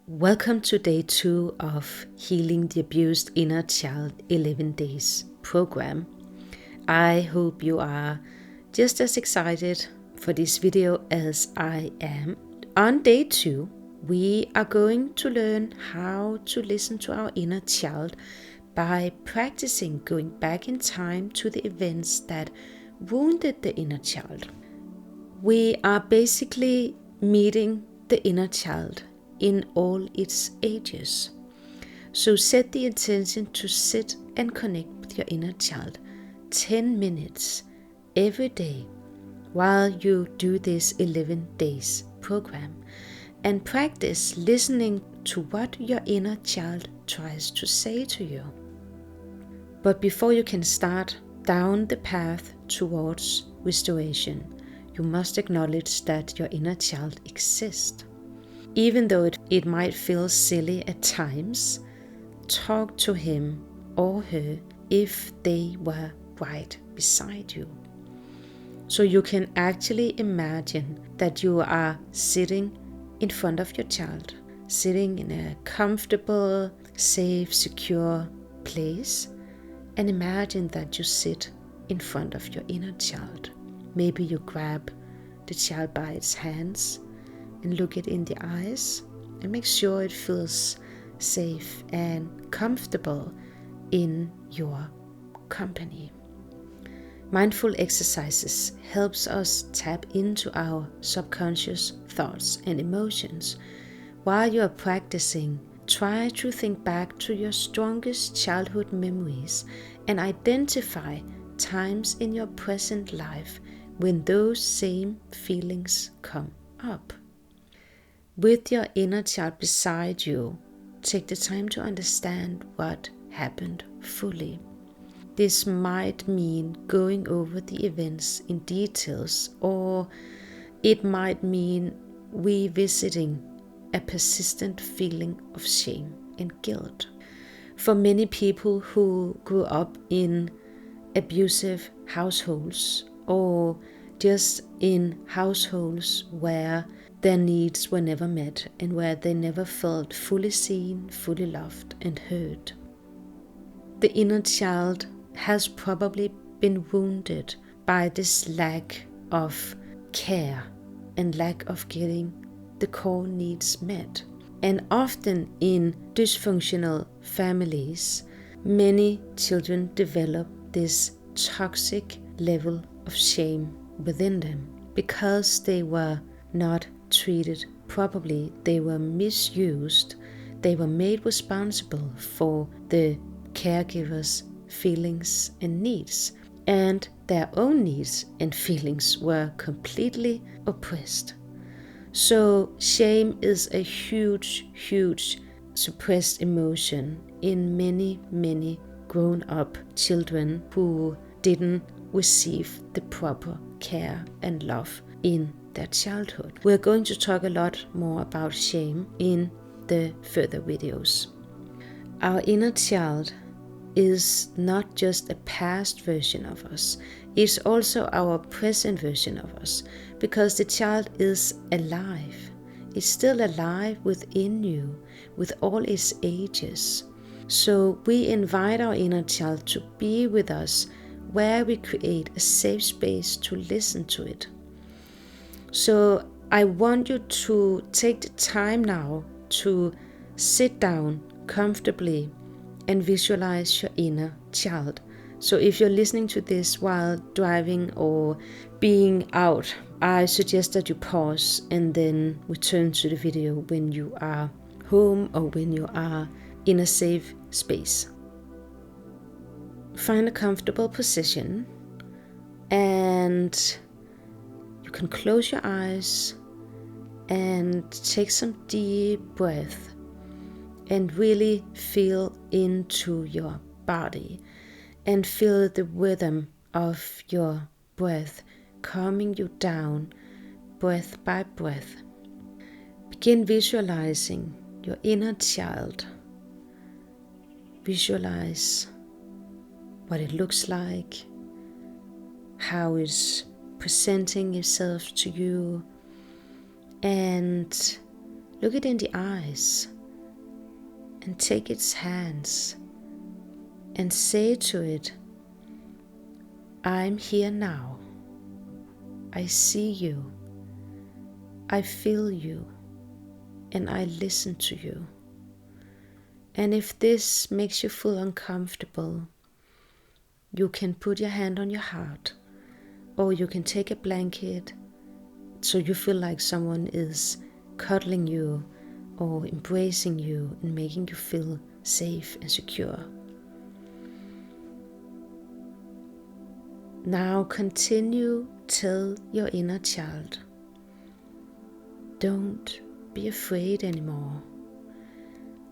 Welcome to day 2 of Healing the Abused Inner Child 11 Days program. I hope you are just as excited for this video as I am. On day 2, we are going to learn how to listen to our inner child by practicing going back in time to the events that wounded the inner child. We are basically meeting the inner child in all its ages. So set the intention to sit and connect with your inner child 10 minutes every day while you do this 11 days program, and practice listening to what your inner child tries to say to you. But before you can start down the path towards restoration, you must acknowledge that your inner child exists. Even though it might feel silly at times, talk to him or her if they were right beside you. So you can actually imagine that you are sitting in front of your child, sitting in a comfortable, safe, secure place, and imagine that you sit in front of your inner child. Maybe you grab the child by its hands and look it in the eyes and make sure it feels safe and comfortable in your company. Mindful exercises helps us tap into our subconscious thoughts and emotions. While you are practicing, try to think back to your strongest childhood memories and identify times in your present life when those same feelings come up. With your inner child beside you, take the time to understand what happened fully. This might mean going over the events in details, or it might mean revisiting a persistent feeling of shame and guilt. For many people who grew up in abusive households, or just in households where their needs were never met and where they never felt fully seen, fully loved and heard, the inner child has probably been wounded by this lack of care and lack of getting the core needs met. And often in dysfunctional families, many children develop this toxic level of shame within them because they were not treated properly, they were misused, they were made responsible for the caregiver's feelings and needs, and their own needs and feelings were completely oppressed. So shame is a huge suppressed emotion in many grown-up children who didn't receive the proper care and love in their childhood. We're going to talk a lot more about shame in the further videos. Our inner child is not just a past version of us, it's also our present version of us, because the child is alive. It's still alive within you with all its ages. So we invite our inner child to be with us, where we create a safe space to listen to it. So I want you to take the time now to sit down comfortably and visualize your inner child. So if you're listening to this while driving or being out, I suggest that you pause and then return to the video when you are home or when you are in a safe space. Find a comfortable position, and you can close your eyes and take some deep breath and really feel into your body and feel the rhythm of your breath calming you down breath by breath. Begin visualizing your inner child. Visualize what it looks like, how it's presenting itself to you, and look it in the eyes and take its hands and say to it, I'm here now. I see you. I feel you. And I listen to you. And if this makes you feel uncomfortable, you can put your hand on your heart, or you can take a blanket so you feel like someone is cuddling you or embracing you and making you feel safe and secure. Now continue tell your inner child, don't be afraid anymore.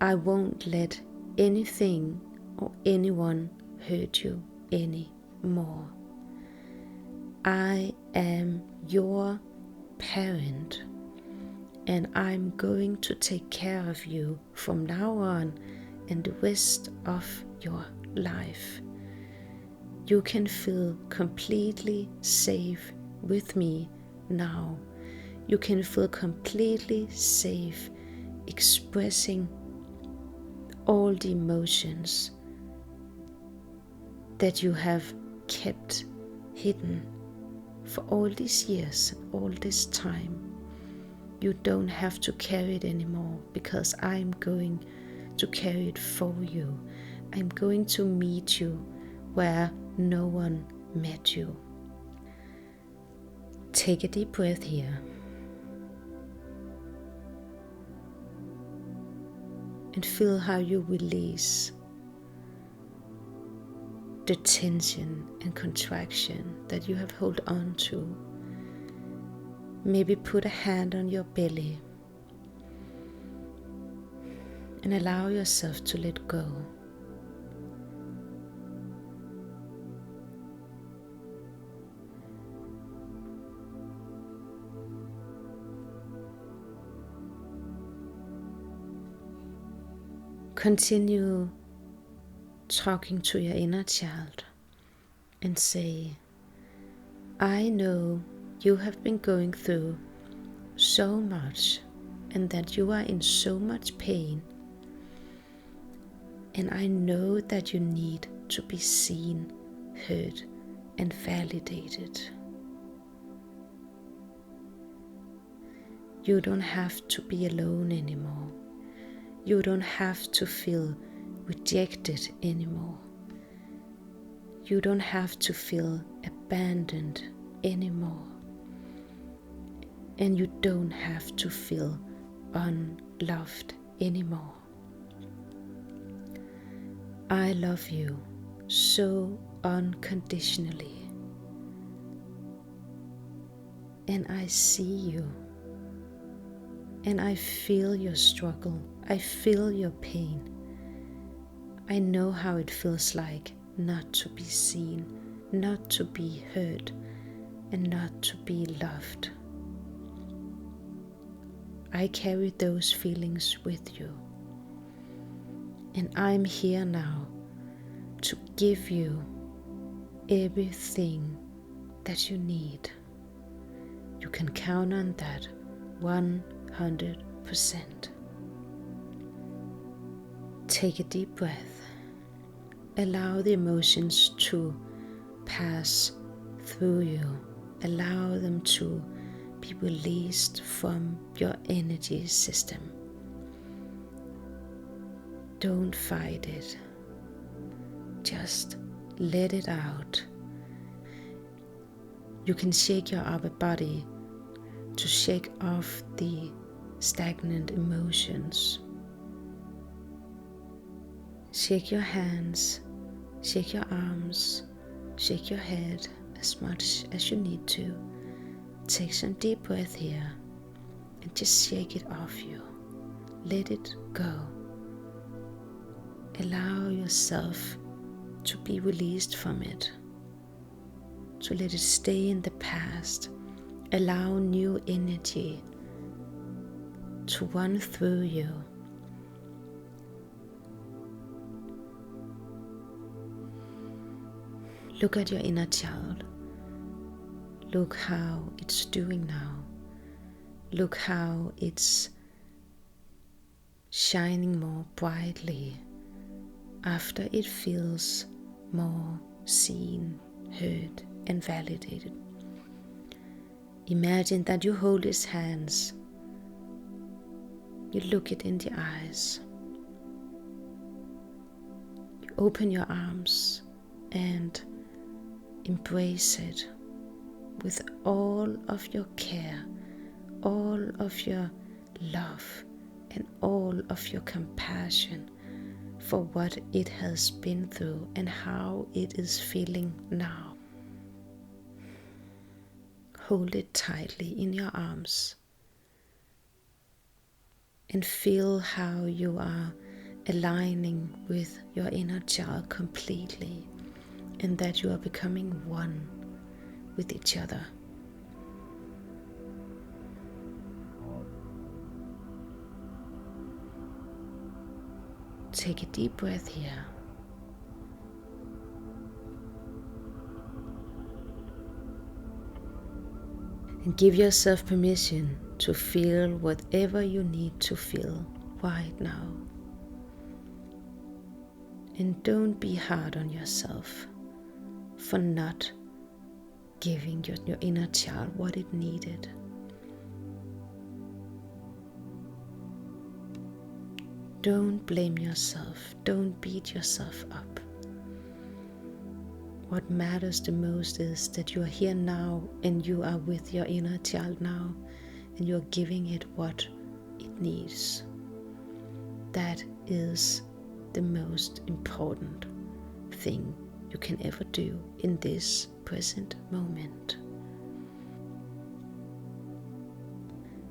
I won't let anything or anyone hurt you anymore. I am your parent, and I'm going to take care of you from now on and the rest of your life. You can feel completely safe with me now. You can feel completely safe expressing all the emotions that you have kept hidden for all these years, all this time. You don't have to carry it anymore, because I'm going to carry it for you. I'm going to meet you where no one met you. Take a deep breath here. And feel how you release the tension and contraction that you have held on to. Maybe put a hand on your belly and allow yourself to let go. Continue talking to your inner child and say, I know you have been going through so much and that you are in so much pain. And I know that you need to be seen, heard, and validated. You don't have to be alone anymore. You don't have to feel rejected anymore. You don't have to feel abandoned anymore. And you don't have to feel unloved anymore. I love you so unconditionally. And I see you. And I feel your struggle. I feel your pain. I know how it feels like not to be seen, not to be heard, and not to be loved. I carry those feelings with you. And I'm here now to give you everything that you need. You can count on that 100%. Take a deep breath. Allow the emotions to pass through you. Allow them to be released from your energy system. Don't fight it. Just let it out. You can shake your upper body to shake off the stagnant emotions. Shake your hands, shake your arms, shake your head as much as you need to. Take some deep breath here and just shake it off you. Let it go. Allow yourself to be released from it. To let it stay in the past. Allow new energy to run through you. Look at your inner child. Look how it's doing now. Look how it's shining more brightly after it feels more seen, heard, and validated. Imagine that you hold his hands, you look it in the eyes, you open your arms and embrace it with all of your care, all of your love, and all of your compassion for what it has been through and how it is feeling now. Hold it tightly in your arms and feel how you are aligning with your inner child completely, and that you are becoming one with each other. Take a deep breath here. And give yourself permission to feel whatever you need to feel right now. And don't be hard on yourself for not giving your inner child what it needed. Don't blame yourself. Don't beat yourself up. What matters the most is that you are here now and you are with your inner child now, and you are giving it what it needs. That is the most important thing you can ever do in this present moment.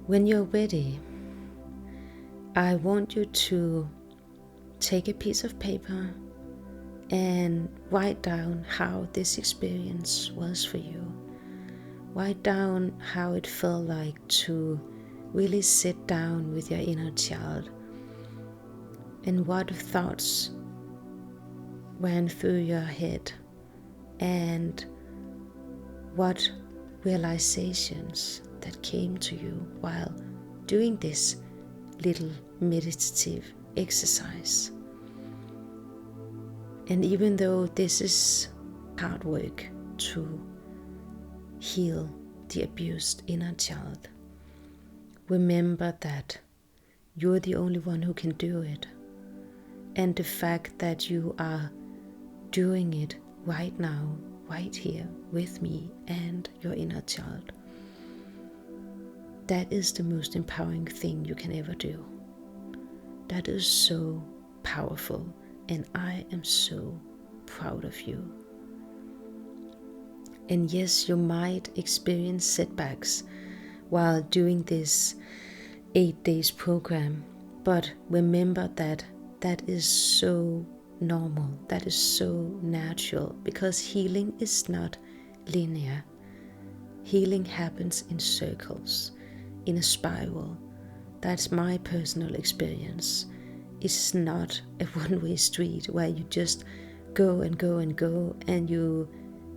When you're ready, I want you to take a piece of paper and write down how this experience was for you. Write down how it felt like to really sit down with your inner child, and what thoughts ran through your head, and what realizations that came to you while doing this little meditative exercise. And even though this is hard work to heal the abused inner child, remember that you're the only one who can do it. And the fact that you are doing it right now, right here with me and your inner child, that is the most empowering thing you can ever do. That is so powerful, and I am so proud of you. And yes, you might experience setbacks while doing this 8 days program, but remember that that is so normal, that is so natural, because healing is not linear. Healing happens in circles, in a spiral. That's my personal experience. It's not a one-way street where you just go and go and go and you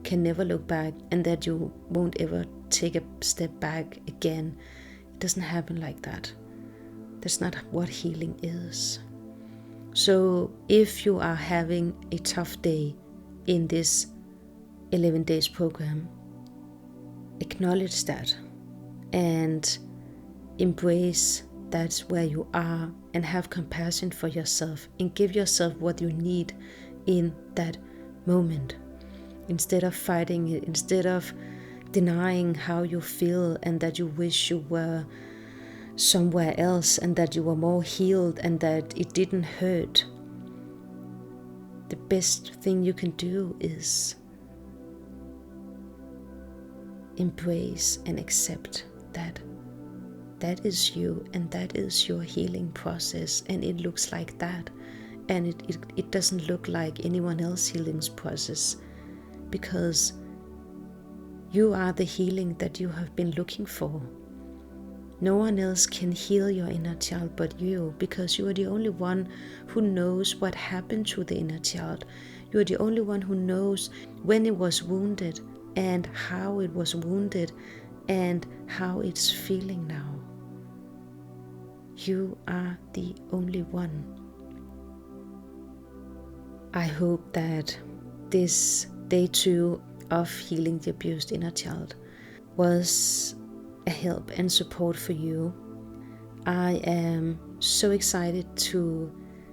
can never look back, and that you won't ever take a step back again. It doesn't happen like that. That's not what healing is. So if you are having a tough day in this 11 days program, acknowledge that and embrace that's where you are, and have compassion for yourself and give yourself what you need in that moment, instead of fighting it, instead of denying how you feel and that you wish you were somewhere else and that you were more healed and that it didn't hurt. The best thing you can do is embrace and accept that that is you and that is your healing process, and it looks like that, and it doesn't look like anyone else's healing process, because you are the healing that you have been looking for. No one else can heal your inner child but you, because you are the only one who knows what happened to the inner child. You are the only one who knows when it was wounded and how it was wounded and how it's feeling now. You are the only one. I hope that this day 2 of healing the abused inner child was a help and support for you. I am so excited to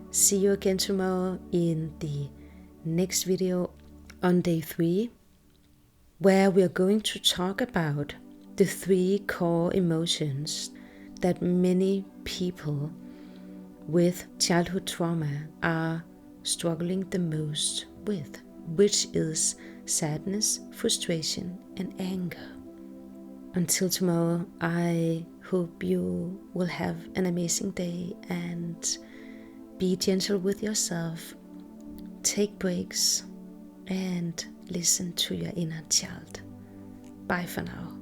see you again tomorrow in the next video on day 3, where we are going to talk about the 3 core emotions that many people with childhood trauma are struggling the most with, which is sadness, frustration, and anger. Until tomorrow, I hope you will have an amazing day and be gentle with yourself. Take breaks and listen to your inner child. Bye for now.